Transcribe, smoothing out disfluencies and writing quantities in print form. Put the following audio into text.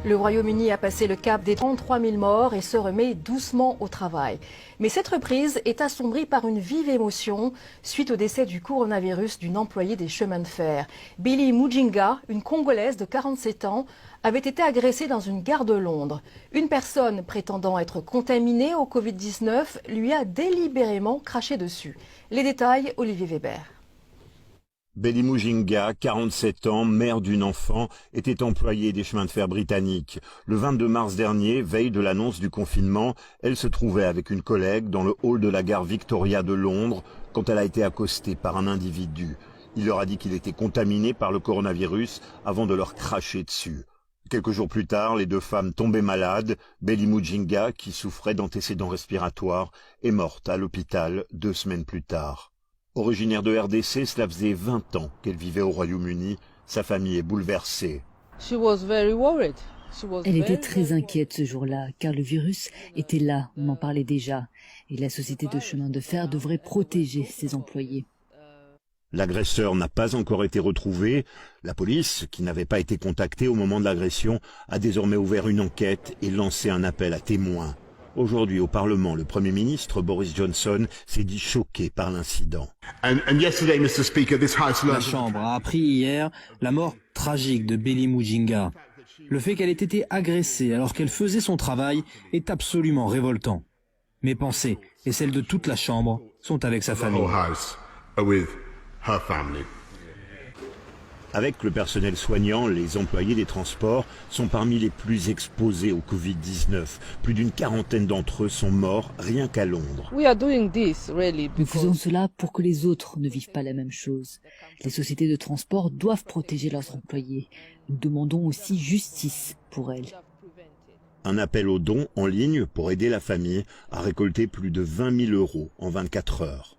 Le Royaume-Uni a passé le cap des 33 000 morts et se remet doucement au travail. Mais cette reprise est assombrie par une vive émotion suite au décès du coronavirus d'une employée des chemins de fer. Billy Mujinga, une Congolaise de 47 ans, avait été agressée dans une gare de Londres. Une personne prétendant être contaminée au Covid-19 lui a délibérément craché dessus. Les détails, Olivier Weber. Billy Mujinga, 47 ans, mère d'une enfant, était employée des chemins de fer britanniques. Le 22 mars dernier, veille de l'annonce du confinement, elle se trouvait avec une collègue dans le hall de la gare Victoria de Londres quand elle a été accostée par un individu. Il leur a dit qu'il était contaminé par le coronavirus avant de leur cracher dessus. Quelques jours plus tard, les deux femmes tombaient malades. Billy Mujinga, qui souffrait d'antécédents respiratoires, est morte à l'hôpital 2 semaines plus tard. Originaire de RDC, cela faisait 20 ans qu'elle vivait au Royaume-Uni. Sa famille est bouleversée. Elle était très inquiète ce jour-là, car le virus était là, on en parlait déjà. Et la société de chemin de fer devrait protéger ses employés. L'agresseur n'a pas encore été retrouvé. La police, qui n'avait pas été contactée au moment de l'agression, a désormais ouvert une enquête et lancé un appel à témoins. Aujourd'hui, au Parlement, le Premier ministre Boris Johnson s'est dit choqué par l'incident. La Chambre a appris hier la mort tragique de Billy Mujinga. Le fait qu'elle ait été agressée alors qu'elle faisait son travail est absolument révoltant. Mes pensées et celles de toute la Chambre sont avec sa famille. Avec le personnel soignant, les employés des transports sont parmi les plus exposés au Covid-19. Plus d'une quarantaine d'entre eux sont morts rien qu'à Londres. Nous faisons cela pour que les autres ne vivent pas la même chose. Les sociétés de transport doivent protéger leurs employés. Nous demandons aussi justice pour elles. Un appel aux dons en ligne pour aider la famille à récolter plus de 20 000 € en 24 heures.